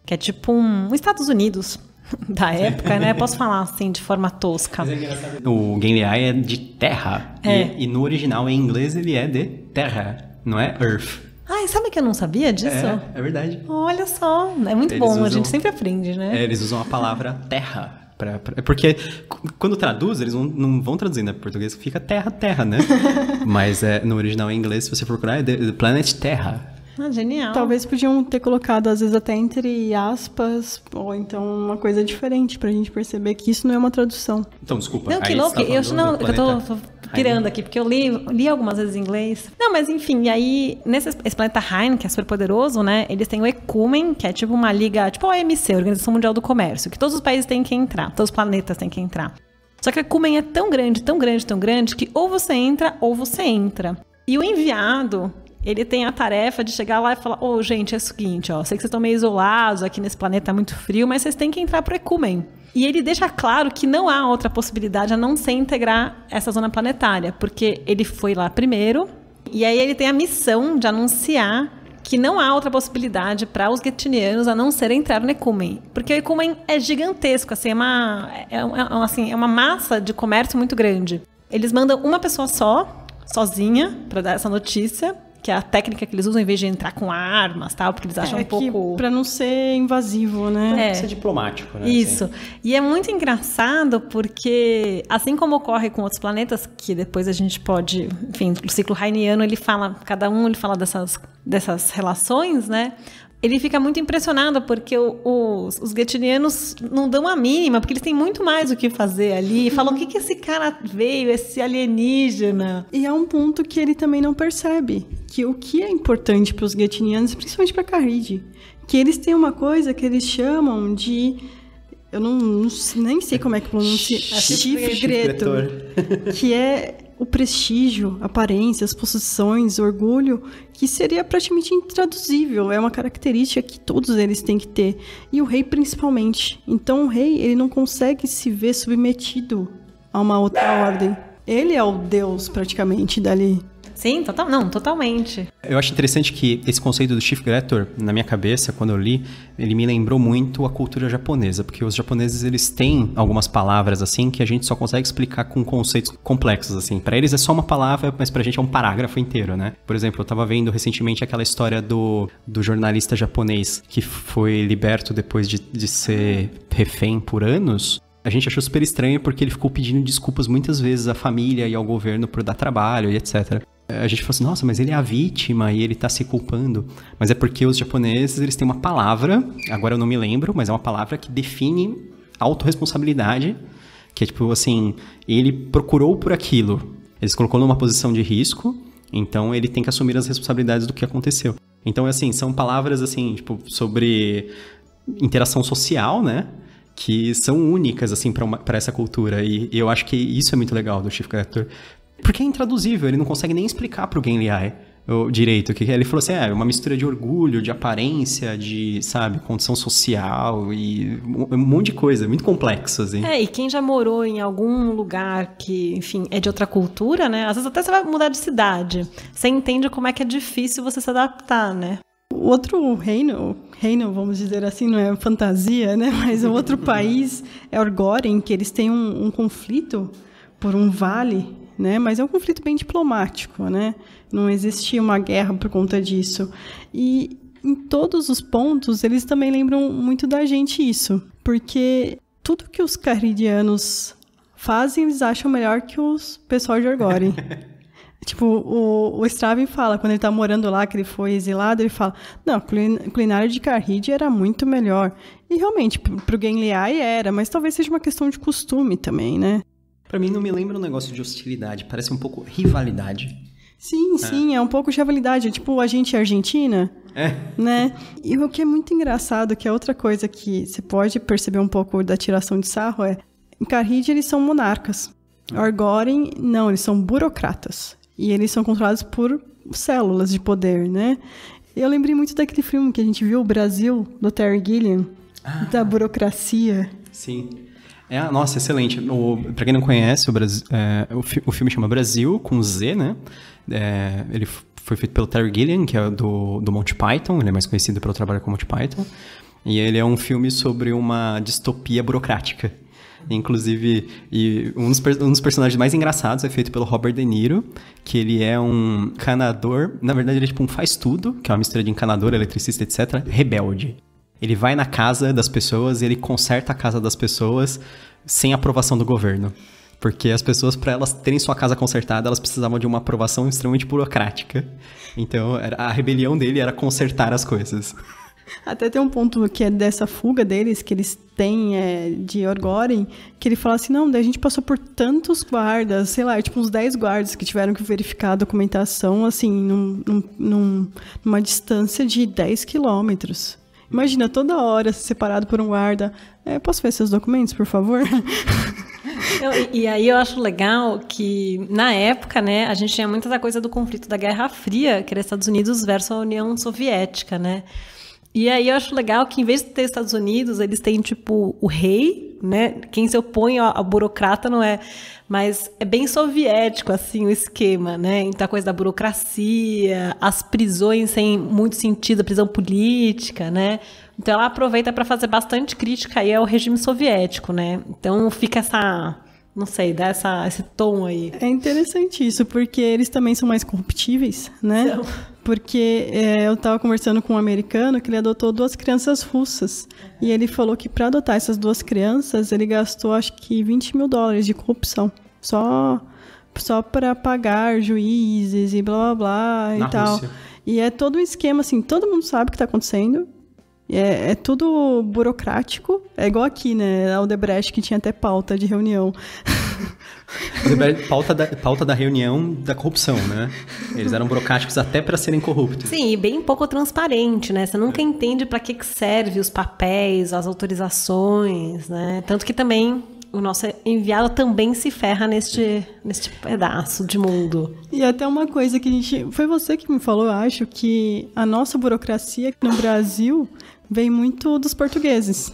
Speaker 3: que é tipo um Estados Unidos da época, né? Posso falar assim, de forma tosca.
Speaker 1: O Genliai é de terra. E no original, em inglês, ele é de terra, não é Earth.
Speaker 3: Sabe que eu não sabia disso?
Speaker 1: É verdade.
Speaker 3: Olha só, é muito bom, a gente sempre aprende, né?
Speaker 1: Eles usam a palavra terra. Porque quando traduz, eles não vão traduzir, né? Em português fica terra, né? Mas no original em inglês, se você procurar, é The Planet Terra.
Speaker 3: Genial.
Speaker 2: Talvez podiam ter colocado, às vezes, até entre aspas, ou então uma coisa diferente, pra gente perceber que isso não é uma tradução.
Speaker 1: Então, desculpa.
Speaker 3: Não, que louco. Eu tô pirando aqui, porque eu li algumas vezes em inglês. Não, mas enfim, e aí, esse planeta Hein, que é super poderoso, né? Eles têm o Ecumen, que é tipo uma liga, tipo a OMC, Organização Mundial do Comércio, que todos os países têm que entrar, todos os planetas têm que entrar. Só que o Ecumen é tão grande, que ou você entra, ou você entra. E o enviado... Ele tem a tarefa de chegar lá e falar, gente, é o seguinte, sei que vocês estão meio isolados, aqui nesse planeta muito frio, mas vocês têm que entrar pro Ecumen. E ele deixa claro que não há outra possibilidade a não ser integrar essa zona planetária, porque ele foi lá primeiro, e aí ele tem a missão de anunciar que não há outra possibilidade para os Gettinianos a não ser entrar no Ecumen. Porque o Ecumen é gigantesco, assim, é uma massa de comércio muito grande. Eles mandam uma pessoa sozinha, para dar essa notícia, que é a técnica que eles usam em vez de entrar com armas, tal, porque eles acham um pouco...
Speaker 2: Para não ser invasivo, né?
Speaker 1: Pra ser diplomático, né?
Speaker 3: Isso.
Speaker 1: Assim.
Speaker 3: E é muito engraçado porque, assim como ocorre com outros planetas, que depois a gente pode... Enfim, o ciclo Heiniano, ele fala dessas relações, né? Ele fica muito impressionado porque os Gettinianos não dão a mínima, porque eles têm muito mais o que fazer ali. E falam, o que esse cara veio, esse alienígena?
Speaker 2: E é um ponto que ele também não percebe. Que o que é importante para os Gettinianos, principalmente para Karhid, que eles têm uma coisa que eles chamam de... Eu nem sei como é que pronuncia. Chifregretor. Que é o prestígio, a aparência, as posições, o orgulho, que seria praticamente intraduzível. É uma característica que todos eles têm que ter. E o rei principalmente. Então o rei, ele não consegue se ver submetido a uma outra ordem. Ele é o deus, praticamente, dali.
Speaker 3: Sim, totalmente.
Speaker 1: Eu acho interessante que esse conceito do Chief-Creator, na minha cabeça, quando eu li, ele me lembrou muito a cultura japonesa, porque os japoneses, eles têm algumas palavras, assim, que a gente só consegue explicar com conceitos complexos, assim. Pra eles é só uma palavra, mas pra gente é um parágrafo inteiro, né? Por exemplo, eu tava vendo recentemente aquela história do jornalista japonês que foi liberto depois de ser refém por anos. A gente achou super estranho porque ele ficou pedindo desculpas muitas vezes à família e ao governo por dar trabalho e etc. A gente falou assim, nossa, mas ele é a vítima e ele tá se culpando. Mas é porque os japoneses, eles têm uma palavra, agora eu não me lembro, mas é uma palavra que define autorresponsabilidade, que é tipo assim, ele procurou por aquilo, ele se colocou numa posição de risco, então ele tem que assumir as responsabilidades do que aconteceu. Então, assim, são palavras, assim, tipo, sobre interação social, né? Que são únicas, assim, pra essa cultura. E eu acho que isso é muito legal do Chief-Creator. Porque é intraduzível, ele não consegue nem explicar pro Gen Liai direito. Que ele falou assim, é uma mistura de orgulho, de aparência, de, sabe, condição social e um monte de coisa, muito complexo, assim.
Speaker 3: E quem já morou em algum lugar que, enfim, é de outra cultura, né? Às vezes até você vai mudar de cidade. Você entende como é que é difícil você se adaptar, né?
Speaker 2: O outro reino, vamos dizer assim, não é fantasia, né? Mas o outro país é Orgoren, que eles têm um conflito por um vale, né? Mas é um conflito bem diplomático, né? Não existia uma guerra por conta disso. E em todos os pontos, eles também lembram muito da gente isso. Porque tudo que os caridianos fazem, eles acham melhor que os pessoal de Orgoren. Tipo, o Straven fala, quando ele tá morando lá, que ele foi exilado, ele fala, não, a culinária de Carhid era muito melhor. E realmente, pro Gen Liai era, mas talvez seja uma questão de costume também, né?
Speaker 1: Pra mim não me lembra um negócio de hostilidade, parece um pouco rivalidade.
Speaker 2: Sim, é um pouco de rivalidade, tipo a gente é Argentina, né? E o que é muito engraçado, que é outra coisa que você pode perceber um pouco da tiração de sarro, é, em Carhid eles são monarcas. Orgoren, não, eles são burocratas. E eles são controlados por células de poder, né? Eu lembrei muito daquele filme que a gente viu, o Brasil, do Terry Gilliam, da burocracia.
Speaker 1: Sim. Nossa, excelente. Pra quem não conhece, o filme chama Brasil, com Z, né? Ele foi feito pelo Terry Gilliam, que é do Monty Python. Ele é mais conhecido pelo trabalho com Monty Python. E ele é um filme sobre uma distopia burocrática. Inclusive, um dos personagens mais engraçados é feito pelo Robert De Niro, que ele é um encanador, na verdade ele é tipo um faz-tudo, que é uma mistura de encanador, eletricista, etc., rebelde. Ele vai na casa das pessoas e ele conserta a casa das pessoas sem aprovação do governo. Porque as pessoas, para elas terem sua casa consertada, elas precisavam de uma aprovação extremamente burocrática. Então, a rebelião dele era consertar as coisas.
Speaker 2: Até tem um ponto que é dessa fuga deles, que eles têm de Orgoren, que ele fala assim, não, daí a gente passou por tantos guardas, sei lá, tipo uns 10 guardas que tiveram que verificar a documentação, assim, numa distância de 10 quilômetros. Imagina, toda hora separado por um guarda. Posso ver seus documentos, por favor?
Speaker 3: E aí eu acho legal que, na época, né, a gente tinha muita coisa do conflito da Guerra Fria, que era Estados Unidos versus a União Soviética, né? E aí eu acho legal que, em vez de ter Estados Unidos, eles têm, tipo, o rei, né? Quem se opõe ao burocrata não é... Mas é bem soviético, assim, o esquema, né? Então, a coisa da burocracia, as prisões sem muito sentido, a prisão política, né? Então, ela aproveita para fazer bastante crítica aí ao regime soviético, né? Então, fica essa... Não sei, dá esse tom aí.
Speaker 2: É interessante isso, porque eles também são mais corruptíveis, né? Então... Porque eu estava conversando com um americano que ele adotou 2 crianças russas. E ele falou que para adotar essas 2 crianças, ele gastou acho que $20 mil de corrupção. Só para pagar juízes e blá blá blá e tal. Rússia. E é todo um esquema, assim, todo mundo sabe o que está acontecendo. É tudo burocrático. É igual aqui, né? A Odebrecht, que tinha até pauta de reunião.
Speaker 1: Pauta da reunião da corrupção, né? Eles eram burocráticos até para serem corruptos.
Speaker 3: Sim, e bem pouco transparente, né? Você nunca entende para que serve os papéis, as autorizações, né? Tanto que também o nosso enviado também se ferra neste pedaço de mundo.
Speaker 2: E até uma coisa que a gente... Foi você que me falou, eu acho, que a nossa burocracia aqui no Brasil vem muito dos portugueses.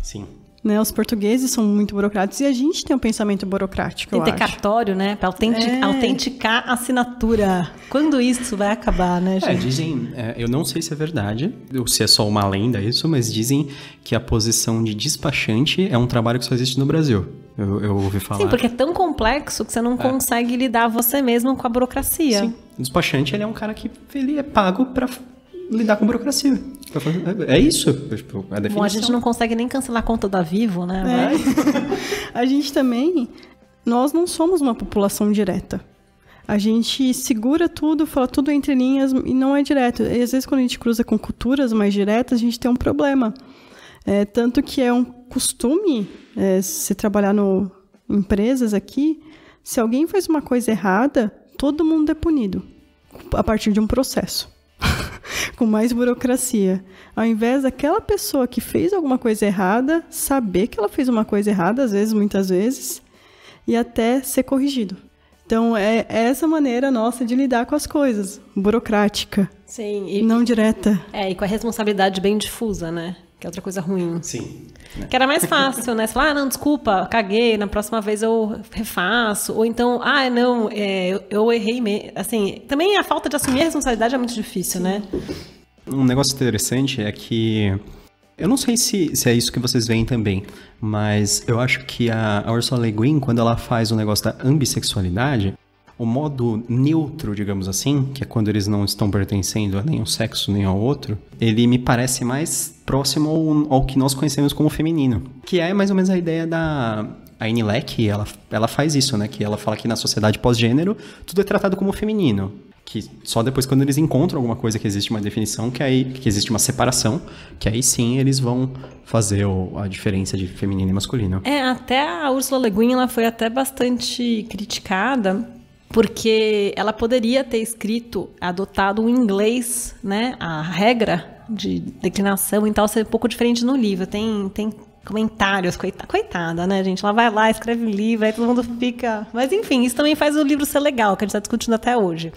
Speaker 1: Sim.
Speaker 2: né? Os portugueses são muito burocráticos e a gente tem um pensamento burocrático,
Speaker 3: tem que ter cartório, né? Para autenticar a assinatura. Quando isso vai acabar, né, gente?
Speaker 1: Dizem, eu não sei se é verdade, ou se é só uma lenda isso, mas dizem que a posição de despachante é um trabalho que só existe no Brasil. Eu ouvi falar.
Speaker 3: Sim, porque é tão complexo que você não consegue lidar você mesmo com a burocracia.
Speaker 1: Sim, o despachante, ele é um cara que ele é pago para lidar com burocracia. É isso, a definição.
Speaker 3: Bom, a gente não consegue nem cancelar a conta da Vivo, né?
Speaker 2: A gente também, nós não somos uma população direta. A gente segura tudo, fala tudo entre linhas e não é direto. E às vezes quando a gente cruza com culturas mais diretas, a gente tem um problema. Tanto que é um costume, se trabalhar em empresas aqui, se alguém faz uma coisa errada, todo mundo é punido a partir de um processo. Com mais burocracia. Ao invés daquela pessoa que fez alguma coisa errada, saber que ela fez uma coisa errada, às vezes, muitas vezes, e até ser corrigido. Então, é essa maneira nossa de lidar com as coisas, burocrática.
Speaker 3: Sim.
Speaker 2: Não direta.
Speaker 3: E com a responsabilidade bem difusa, né? Que é outra coisa ruim.
Speaker 1: Sim.
Speaker 3: Que era mais fácil, né? Você fala, não, desculpa, caguei, na próxima vez eu refaço. Ou então, não, eu errei. Assim, também a falta de assumir a responsabilidade é muito difícil, né?
Speaker 1: Um negócio interessante é que... Eu não sei se é isso que vocês veem também, mas eu acho que a Ursula Le Guin, quando ela faz o negócio da ambissexualidade, o modo neutro, digamos assim, que é quando eles não estão pertencendo a nenhum sexo nem ao outro, ele me parece mais próximo ao que nós conhecemos como feminino. Que é mais ou menos a ideia da... A Annie Leckie, ela faz isso, né? Que ela fala que na sociedade pós-gênero, tudo é tratado como feminino. Que só depois quando eles encontram alguma coisa que existe uma definição, que existe uma separação, que aí sim eles vão fazer a diferença de feminino e masculino.
Speaker 3: Até a Ursula Le Guin, ela foi até bastante criticada, porque ela poderia ter adotado o inglês, né? A regra de declinação e tal ser um pouco diferente no livro. Tem comentários, coitada, né, gente? Ela vai lá, escreve um livro, aí todo mundo fica... Mas enfim, isso também faz o livro ser legal, que a gente está discutindo até hoje.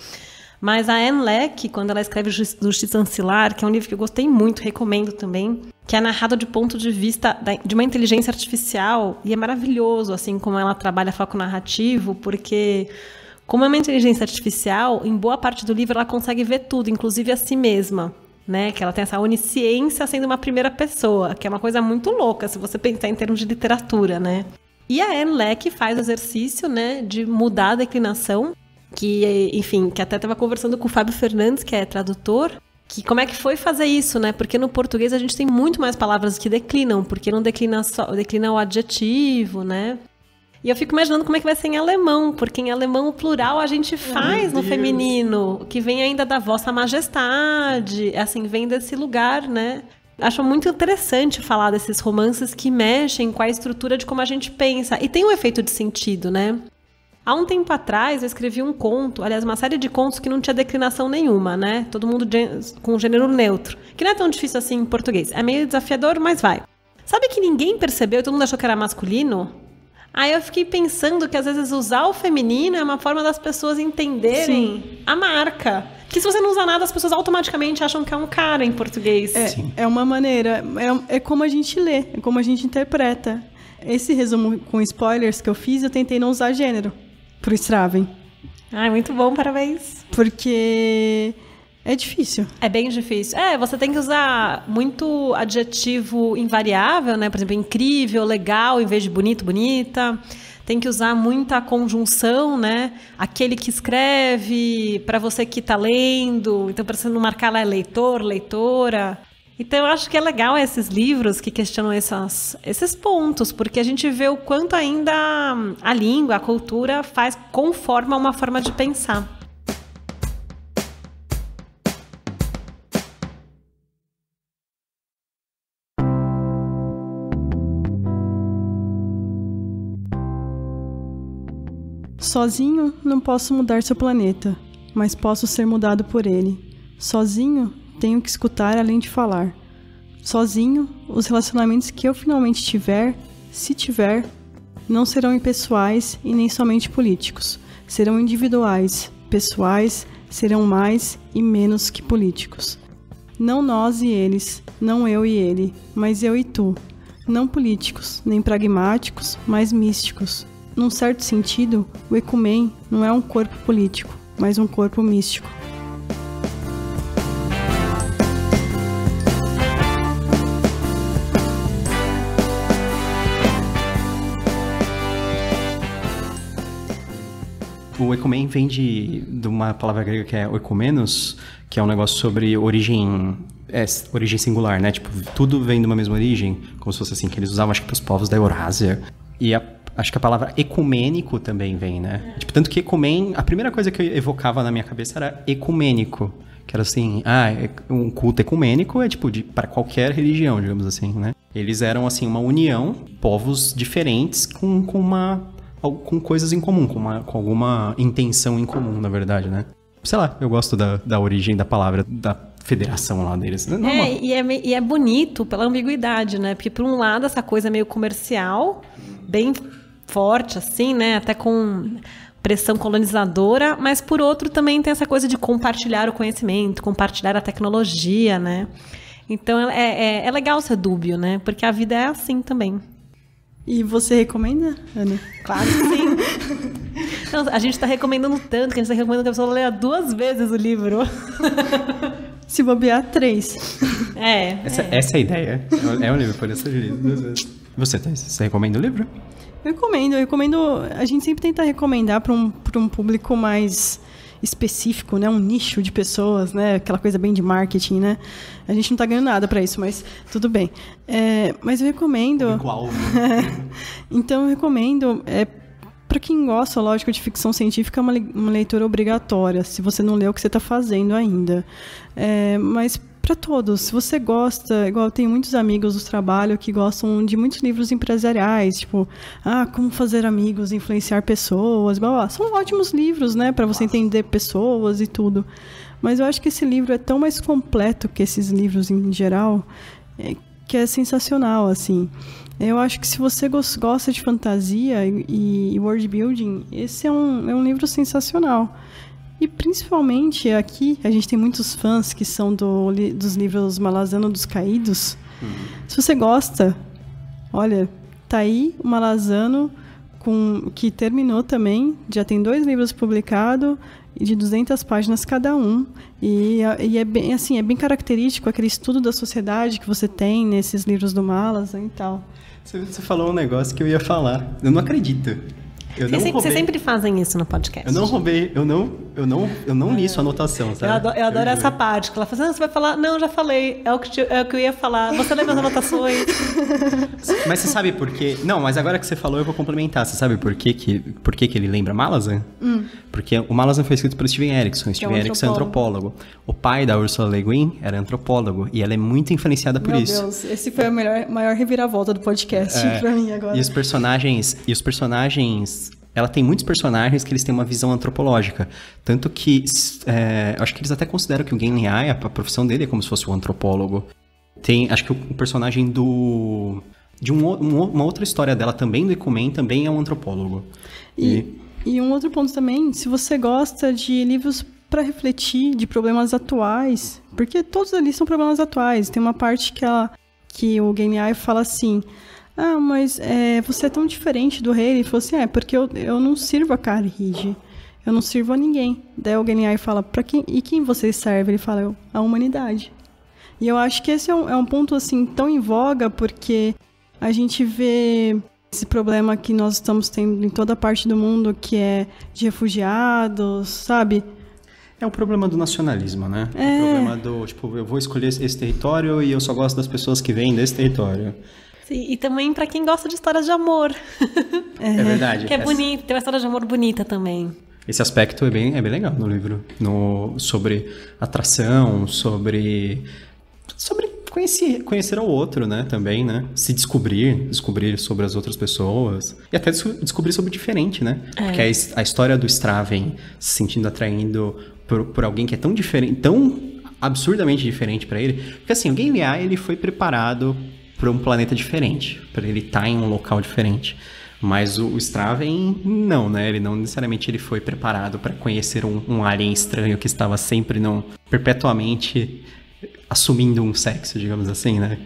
Speaker 3: Mas a Annie Leckie, quando ela escreve Justiça Ancilar, que é um livro que eu gostei muito, recomendo também, que é narrado de ponto de vista de uma inteligência artificial, e é maravilhoso, assim, como ela trabalha foco narrativo, porque... Como é uma inteligência artificial, em boa parte do livro ela consegue ver tudo, inclusive a si mesma, né? Que ela tem essa onisciência sendo uma primeira pessoa, que é uma coisa muito louca, se você pensar em termos de literatura, né? E a Annie Leckie faz o exercício, né, de mudar a declinação, que, enfim, que até estava conversando com o Fábio Fernandes, que é tradutor, que como é que foi fazer isso, né? Porque no português a gente tem muito mais palavras que declinam, porque não declina o adjetivo, né? E eu fico imaginando como é que vai ser em alemão, porque em alemão o plural a gente faz no feminino, que vem ainda da vossa majestade, assim, vem desse lugar, né? Acho muito interessante falar desses romances que mexem com a estrutura de como a gente pensa. E tem um efeito de sentido, né? Há um tempo atrás eu escrevi um conto, aliás, uma série de contos que não tinha declinação nenhuma, né? Todo mundo com gênero neutro, que não é tão difícil assim em português. É meio desafiador, mas vai. Sabe que ninguém percebeu e todo mundo achou que era masculino? Aí eu fiquei pensando que às vezes usar o feminino é uma forma das pessoas entenderem a marca. Que se você não usa nada, as pessoas automaticamente acham que é um cara em português.
Speaker 2: É uma maneira, é como a gente lê, é como a gente interpreta. Esse resumo com spoilers que eu fiz, eu tentei não usar gênero pro Straven.
Speaker 3: Ai, muito bom, parabéns.
Speaker 2: Porque... é difícil.
Speaker 3: É bem difícil. Você tem que usar muito adjetivo invariável, né? Por exemplo, incrível, legal, em vez de bonito, bonita. Tem que usar muita conjunção, né? Aquele que escreve, para você que está lendo. Então, para você não marcar lá leitor, leitora. Então, eu acho que é legal esses livros que questionam esses pontos, porque a gente vê o quanto ainda a língua, a cultura conforma uma forma de pensar.
Speaker 2: Sozinho não posso mudar seu planeta, mas posso ser mudado por ele. Sozinho tenho que escutar além de falar. Sozinho, os relacionamentos que eu finalmente tiver, se tiver, não serão impessoais e nem somente políticos. Serão individuais, pessoais, serão mais e menos que políticos. Não nós e eles, não eu e ele, mas eu e tu. não políticos, nem pragmáticos, mas místicos. Num certo sentido, o ecumene não é um corpo político, mas um corpo místico.
Speaker 1: O ecumene vem de uma palavra grega que é oikomenos, que é um negócio sobre origem singular, né? Tipo, tudo vem de uma mesma origem, como se fosse assim, que eles usavam, acho que, para os povos da Eurásia. E acho que a palavra ecumênico também vem, né? Tipo, tanto que ecumene, a primeira coisa que eu evocava na minha cabeça era ecumênico, que era assim, um culto ecumênico é tipo para qualquer religião, digamos assim, né? Eles eram assim uma união, povos diferentes com coisas em comum, com alguma intenção em comum, na verdade, né? Sei lá, eu gosto da origem da palavra, da federação lá deles.
Speaker 3: E é bonito pela ambiguidade, né? Porque, por um lado, essa coisa meio comercial, bem forte, assim, né? Até com pressão colonizadora, mas, por outro, também tem essa coisa de compartilhar o conhecimento, compartilhar a tecnologia, né? Então, é legal ser dúbio, né? Porque a vida é assim também.
Speaker 2: E você recomenda, Ana?
Speaker 3: Claro que sim. Então, a gente está recomendando tanto que a gente está recomendando que a pessoa leia 2 vezes o livro.
Speaker 2: Se bobear, 3.
Speaker 1: Essa é a ideia. É um livro, pode ser lido 2 vezes. Você recomenda o livro?
Speaker 2: Eu recomendo. A gente sempre tenta recomendar para um público mais específico, né? Um nicho de pessoas, né? Aquela coisa bem de marketing, né? A gente não tá ganhando nada para isso, mas tudo bem. Mas eu recomendo...
Speaker 1: Igual.
Speaker 2: Então, eu recomendo... Para quem gosta, lógico, de ficção científica, é uma leitura obrigatória, se você não leu o que você está fazendo ainda. Mas para todos, se você gosta, igual eu tenho muitos amigos do trabalho que gostam de muitos livros empresariais, tipo, como fazer amigos, influenciar pessoas, blá, blá. São ótimos livros, né, para você entender pessoas e tudo. Mas eu acho que esse livro é tão mais completo que esses livros em geral, que é sensacional, assim. Eu acho que se você gosta de fantasia e world building, esse é um livro sensacional. E principalmente aqui, a gente tem muitos fãs que são dos livros Malazano dos Caídos. Se você gosta, olha, tá aí o Malazano, que terminou também, já tem 2 livros publicados, de 200 páginas cada um. E é bem, assim, é bem característico aquele estudo da sociedade que você tem nesses livros do Malazan e tal.
Speaker 1: Você falou um negócio que eu ia falar. Eu não acredito.
Speaker 3: Vocês sempre fazem isso no podcast.
Speaker 1: Eu não roubei, eu não li sua anotação, sabe?
Speaker 3: Eu adoro essa parte, que ela fala, você vai falar? Não, já falei, é o que eu ia falar. Você lê minhas anotações?
Speaker 1: Mas você sabe por quê? Não, mas agora que você falou, eu vou complementar. Você sabe por que ele lembra Malazan? Porque o Malazan foi escrito por Steven Erickson. Steven Erickson é antropólogo. O pai da Ursula Le Guin era antropólogo, e ela é muito influenciada por isso.
Speaker 2: Meu Deus, esse foi a maior reviravolta do podcast pra mim agora.
Speaker 1: E os personagens... Ela tem muitos personagens que eles têm uma visão antropológica. Tanto que, acho que eles até consideram que o Gen Liai, a profissão dele é como se fosse um antropólogo. Acho que o personagem de uma outra história dela também, do Ecumene, também é um antropólogo.
Speaker 2: E um outro ponto também, se você gosta de livros para refletir de problemas atuais, porque todos ali são problemas atuais. Tem uma parte que o Gen Liai fala assim... mas você é tão diferente do rei. Ele falou assim, porque eu não sirvo a Kharid, eu não sirvo a ninguém. Daí o Gen Liai fala, quem você serve? Ele fala, a humanidade. E eu acho que esse é um ponto assim tão em voga, porque a gente vê esse problema que nós estamos tendo em toda parte do mundo, que é de refugiados, sabe?
Speaker 1: É o problema do nacionalismo, né? O problema do, tipo, eu vou escolher esse território e eu só gosto das pessoas que vêm desse território.
Speaker 3: Sim, e também para quem gosta de histórias de amor.
Speaker 1: É verdade.
Speaker 3: Que é bonito, tem uma história de amor bonita também.
Speaker 1: Esse aspecto é bem legal no livro. Sobre atração, sobre conhecer ao outro, né? Também, né? Se descobrir sobre as outras pessoas. E até descobrir sobre o diferente, né? Porque a história do Straven se sentindo atraído por alguém que é tão diferente, tão absurdamente diferente para ele. Porque assim, o Gen Liai, ele foi preparado para um planeta diferente, para ele estar em um local diferente. Mas o Straven, não, né? Ele não necessariamente ele foi preparado para conhecer um alien estranho que estava sempre perpetuamente assumindo um sexo, digamos assim, né?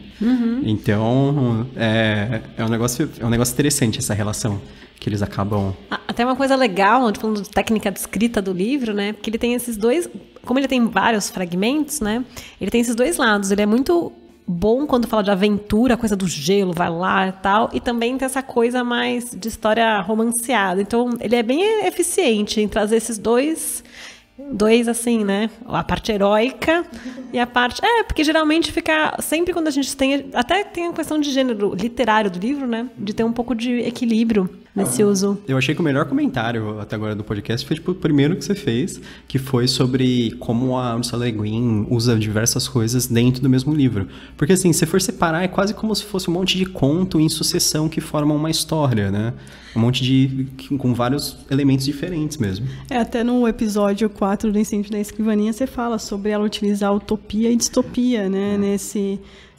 Speaker 1: Então, é um negócio interessante essa relação que eles acabam...
Speaker 4: Até uma coisa legal, falando de técnica de escrita do livro, né? Porque ele tem esses dois... Como ele tem vários fragmentos, né? Ele tem esses dois lados. Ele é muito bom quando fala de aventura, coisa do gelo, vai lá e tal. E também tem essa coisa mais de história romanceada. Então, ele é bem eficiente em trazer esses dois, assim, né? A parte heróica e a parte... porque geralmente fica... Sempre quando a gente tem... Até tem a questão de gênero literário do livro, né? De ter um pouco de equilíbrio nesse uso.
Speaker 1: Eu achei que o melhor comentário até agora do podcast foi tipo, o primeiro que você fez, que foi sobre como a Ursula Le Guin usa diversas coisas dentro do mesmo livro. Porque assim, se for separar, é quase como se fosse um monte de conto em sucessão que formam uma história, né? Um monte com vários elementos diferentes mesmo.
Speaker 2: Até no episódio 4 do Incêndio da Escrivaninha, você fala sobre ela utilizar utopia e distopia, né?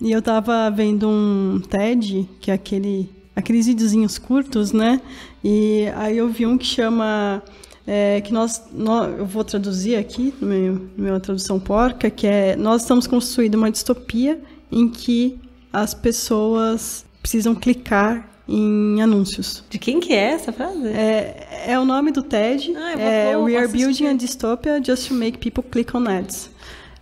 Speaker 2: E eu tava vendo um TED, que é aqueles videozinhos curtos, né? E aí eu vi um que chama... eu vou traduzir aqui, na minha tradução porca, que é: nós estamos construindo uma distopia em que as pessoas precisam clicar em anúncios.
Speaker 4: De quem que é essa frase?
Speaker 2: É o nome do TED. We are building a dystopia just to make people click on ads.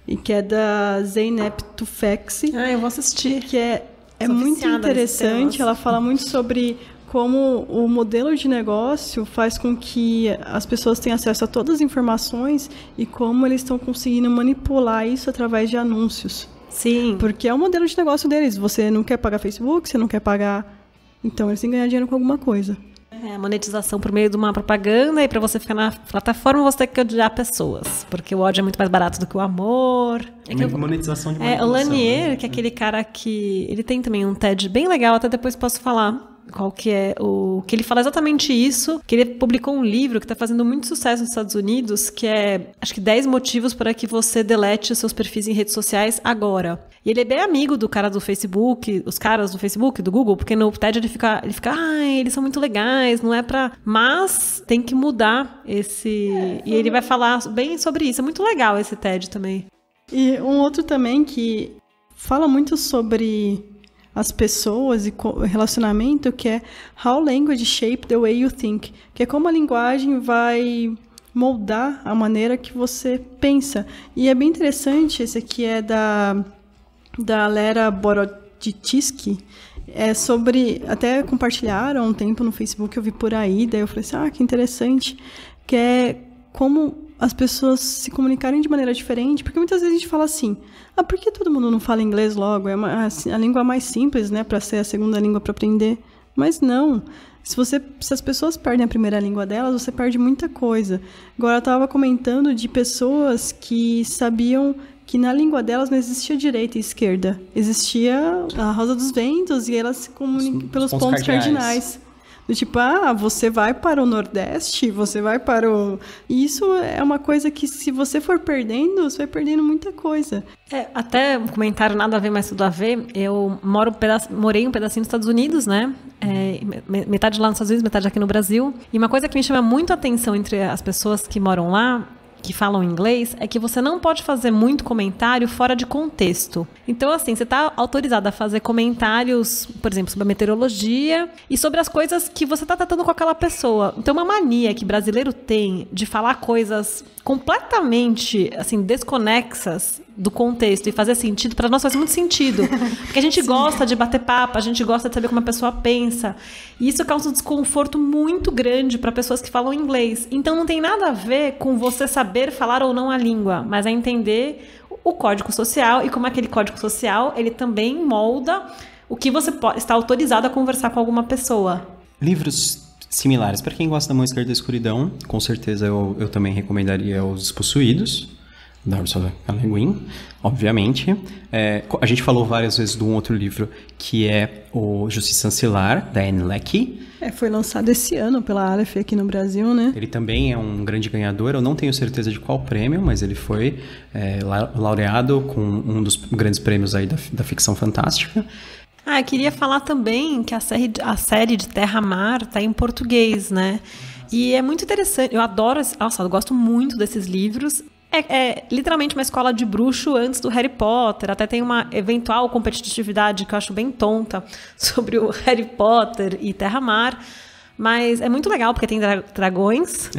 Speaker 2: E que é da Zeynep Tufekci.
Speaker 4: Eu vou assistir.
Speaker 2: Que é muito interessante. Ela fala muito sobre como o modelo de negócio faz com que as pessoas tenham acesso a todas as informações e como eles estão conseguindo manipular isso através de anúncios.
Speaker 4: Sim.
Speaker 2: Porque é o modelo de negócio deles. Você não quer pagar Facebook, você não quer pagar... Então, eles têm que ganhar dinheiro com alguma coisa.
Speaker 4: A monetização por meio de uma propaganda, e para você ficar na plataforma, você tem que odiar pessoas. Porque o ódio é muito mais barato do que o amor.
Speaker 1: Monetização de manipulação.
Speaker 4: O Lanier, que é aquele cara que... Ele tem também um TED bem legal, até depois posso falar qual que é o... Que ele fala exatamente isso, que ele publicou um livro que está fazendo muito sucesso nos Estados Unidos, que é, acho que 10 motivos para que você delete os seus perfis em redes sociais agora. E ele é bem amigo do cara do Facebook, os caras do Facebook, do Google, porque no TED ele fica, eles são muito legais, não é pra... Mas tem que mudar esse... E ele vai falar bem sobre isso. É muito legal esse TED também.
Speaker 2: E um outro também que fala muito sobre as pessoas e relacionamento, que é How Language Shape the Way You Think, que é como a linguagem vai moldar a maneira que você pensa. E é bem interessante, esse aqui é da Lera Boroditsky, sobre... Até compartilharam um tempo no Facebook, eu vi por aí, daí eu falei assim, que interessante, que é como as pessoas se comunicarem de maneira diferente, porque muitas vezes a gente fala assim, por que todo mundo não fala inglês logo? É a língua mais simples, né, para ser a segunda língua para aprender. Mas não. Se as pessoas perdem a primeira língua delas, você perde muita coisa. Agora, eu estava comentando de pessoas que sabiam que na língua delas não existia direita e esquerda. Existia a rosa dos ventos e elas se comunicam pelos pontos cardinais. Do tipo, você vai para o Nordeste, você vai para o... E isso é uma coisa que, se você for perdendo, você vai perdendo muita coisa.
Speaker 4: Até um comentário nada a ver, mas tudo a ver. Eu morei um pedacinho nos Estados Unidos, né? Metade lá nos Estados Unidos, metade aqui no Brasil. E uma coisa que me chama muito a atenção entre as pessoas que moram lá, que falam inglês, é que você não pode fazer muito comentário fora de contexto. Então, assim, você está autorizada a fazer comentários, por exemplo, sobre a meteorologia e sobre as coisas que você está tratando com aquela pessoa. Então, uma mania que brasileiro tem de falar coisas completamente, assim, desconexas do contexto e fazer sentido, para nós faz muito sentido. Porque a gente gosta de bater papo, a gente gosta de saber como a pessoa pensa. E isso causa um desconforto muito grande para pessoas que falam inglês. Então, não tem nada a ver com você saber falar ou não a língua, mas é entender o código social e como aquele código social, ele também molda o que você está autorizado a conversar com alguma pessoa.
Speaker 1: Livros similares. Para quem gosta da Mão Esquerda da Escuridão, com certeza eu também recomendaria Os Despossuídos, da Ursula Le Guin, obviamente. A gente falou várias vezes de um outro livro, que é o Justiça Ancilar, da Annie Leckie.
Speaker 2: Foi lançado esse ano pela Aleph aqui no Brasil, né?
Speaker 1: Ele também é um grande ganhador, eu não tenho certeza de qual prêmio, mas ele foi laureado com um dos grandes prêmios aí da ficção fantástica.
Speaker 4: Eu queria falar também que a série de Terra-Mar está em português, né? E é muito interessante, eu gosto muito desses livros. É literalmente uma escola de bruxo antes do Harry Potter. Até tem uma eventual competitividade que eu acho bem tonta sobre o Harry Potter e Terra-Mar. Mas é muito legal, porque tem dragões.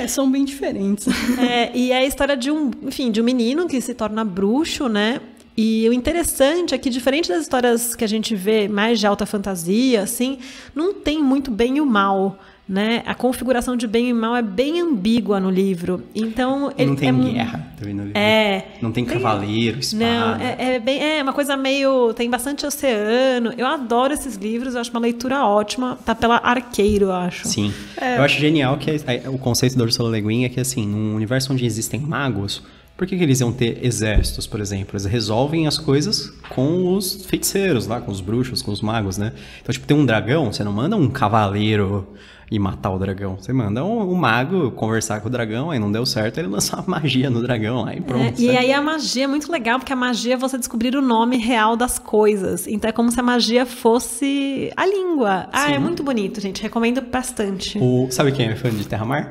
Speaker 2: São bem diferentes.
Speaker 4: E é a história de um menino que se torna bruxo, né? E o interessante é que, diferente das histórias que a gente vê mais de alta fantasia, assim, não tem muito bem e o mal, né? A configuração de bem e mal é bem ambígua no livro. Então,
Speaker 1: não tem guerra também no livro. Não tem cavaleiro, espada.
Speaker 4: Não, é uma coisa meio... Tem bastante oceano. Eu adoro esses livros, eu acho uma leitura ótima. Tá pela Arqueiro, eu acho.
Speaker 1: Sim. Eu acho genial que o conceito da Ursula Le Guin é que, assim, num universo onde existem magos, por que eles iam ter exércitos, por exemplo? Eles resolvem as coisas com os feiticeiros lá, com os bruxos, com os magos, né? Então, tipo, tem um dragão, você não manda um cavaleiro e matar o dragão. Você manda um mago conversar com o dragão, aí não deu certo, ele lança uma magia no dragão lá e pronto.
Speaker 4: E aí a magia é muito legal, porque a magia é você descobrir o nome real das coisas. Então é como se a magia fosse a língua.
Speaker 1: Sim.
Speaker 4: É muito bonito, gente. Recomendo bastante.
Speaker 1: Sabe quem é fã de Terra-Mar?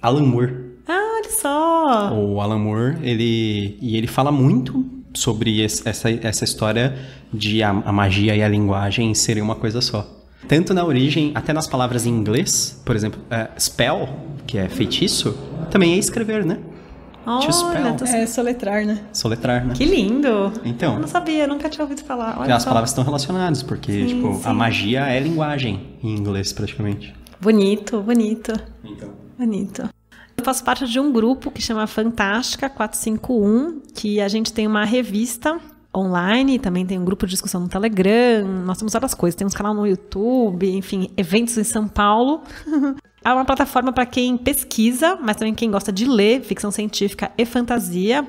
Speaker 1: Alan Moore.
Speaker 4: Olha só!
Speaker 1: O Alan Moore, ele fala muito sobre essa história de a magia e a linguagem serem uma coisa só. Tanto na origem, até nas palavras em inglês, por exemplo, spell, que é feitiço, também é escrever, né?
Speaker 4: Olha,
Speaker 2: É soletrar, né?
Speaker 1: Soletrar, né?
Speaker 4: Que lindo!
Speaker 1: Então.
Speaker 4: Eu não sabia, nunca tinha ouvido falar. Olha
Speaker 1: as palavras estão relacionadas, porque
Speaker 4: sim.
Speaker 1: A magia é linguagem em inglês, praticamente.
Speaker 4: Bonito, bonito.
Speaker 1: Então.
Speaker 4: Bonito. Eu faço parte de um grupo que chama Fantástica 451, que a gente tem uma revista online, também tem um grupo de discussão no Telegram, nós temos várias coisas, temos canal no YouTube, enfim, eventos em São Paulo. É uma plataforma para quem pesquisa, mas também quem gosta de ler ficção científica e fantasia.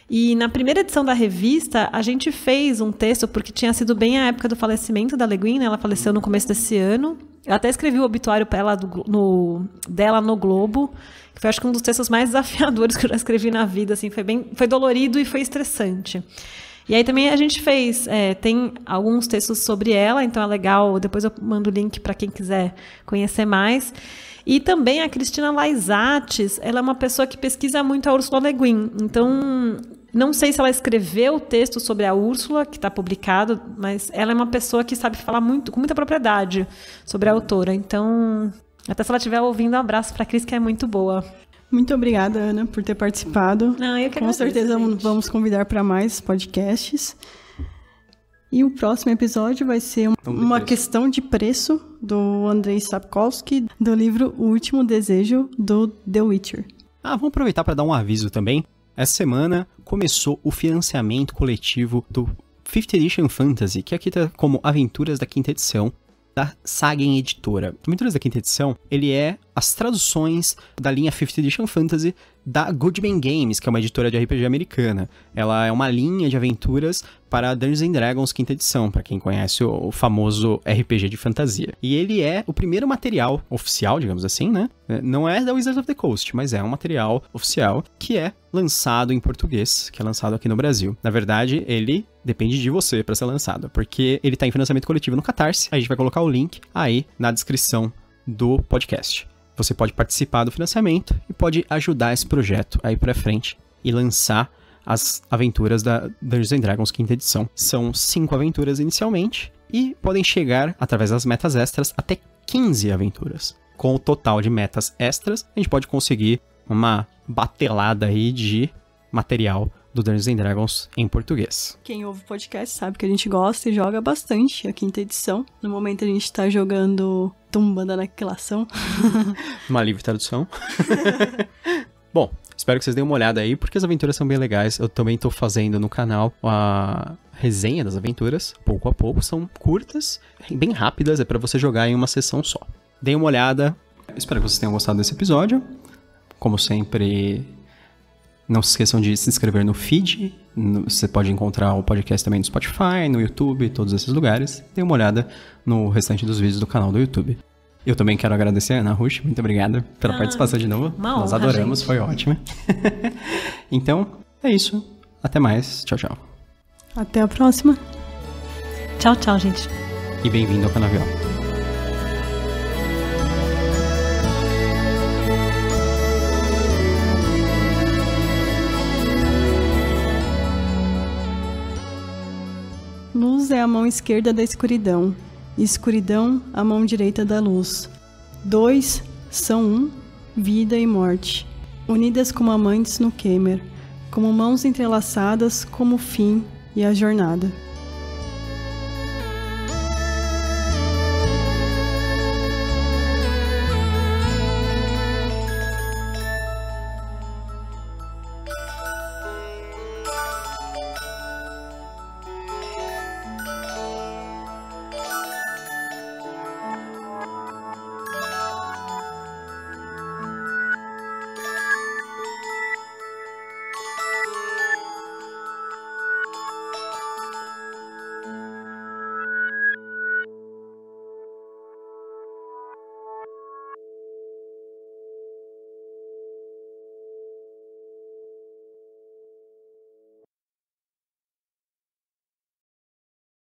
Speaker 4: E na primeira edição da revista, a gente fez um texto, porque tinha sido bem a época do falecimento da Le Guin, né? Ela faleceu no começo desse ano. Eu até escrevi o obituário para ela dela no Globo, que foi, acho que, um dos textos mais desafiadores que eu já escrevi na vida. Assim, foi dolorido e foi estressante. E aí também a gente fez, tem alguns textos sobre ela, então é legal, depois eu mando o link para quem quiser conhecer mais. E também a Cristina Laisates, ela é uma pessoa que pesquisa muito a Ursula Le Guin, então não sei se ela escreveu o texto sobre a Úrsula, que está publicado, mas ela é uma pessoa que sabe falar com muita propriedade sobre a autora, então até se ela estiver ouvindo, um abraço para a Cris, que é muito boa.
Speaker 2: Muito obrigada, Ana, por ter participado.
Speaker 4: Não, eu que
Speaker 2: Com certeza vamos convidar para mais podcasts. E o próximo episódio vai ser uma questão de preço do Andrei Sapkowski, do livro O Último Desejo, do The Witcher.
Speaker 1: Vamos aproveitar para dar um aviso também. Essa semana começou o financiamento coletivo do 5th Edition Fantasy, que aqui está como Aventuras da Quinta Edição, da Sagen Editora. Aventuras da Quinta Edição, ele é as traduções da linha 5th Edition Fantasy da Goodman Games, que é uma editora de RPG americana. Ela é uma linha de aventuras para Dungeons & Dragons Quinta Edição, para quem conhece o famoso RPG de fantasia. E ele é o primeiro material oficial, digamos assim, né? Não é da Wizards of the Coast, mas é um material oficial que é lançado em português, que é lançado aqui no Brasil. Na verdade, ele depende de você para ser lançado, porque ele está em financiamento coletivo no Catarse. A gente vai colocar o link aí na descrição do podcast. Você pode participar do financiamento e pode ajudar esse projeto aí pra frente e lançar as aventuras da Dungeons & Dragons Quinta Edição. São 5 aventuras inicialmente e podem chegar, através das metas extras, até 15 aventuras. Com o total de metas extras, a gente pode conseguir uma batelada aí de material do Dungeons & Dragons em português.
Speaker 2: Quem ouve o podcast sabe que a gente gosta e joga bastante a Quinta Edição. No momento a gente tá jogando Tumba da Aniquilação.
Speaker 1: Uma livre tradução. Bom, espero que vocês deem uma olhada aí, porque as aventuras são bem legais. Eu também tô fazendo no canal a resenha das aventuras, pouco a pouco. São curtas, bem rápidas, é pra você jogar em uma sessão só. Deem uma olhada. Espero que vocês tenham gostado desse episódio. Como sempre, não se esqueçam de se inscrever no feed. Você pode encontrar o podcast também no Spotify, no YouTube, todos esses lugares. Dê uma olhada no restante dos vídeos do canal do YouTube. Eu também quero agradecer a Ana Rush. Muito obrigada pela participação de novo. Nós adoramos, gente. Foi ótimo. Então, é isso. Até mais. Tchau, tchau.
Speaker 2: Até a próxima.
Speaker 4: Tchau, tchau, gente.
Speaker 1: E bem-vindo ao Canavial.
Speaker 2: luz é a mão esquerda da escuridão, e escuridão a mão direita da luz. 2 são um, vida e morte, unidas como amantes no Kemer, como mãos entrelaçadas como o fim e a jornada.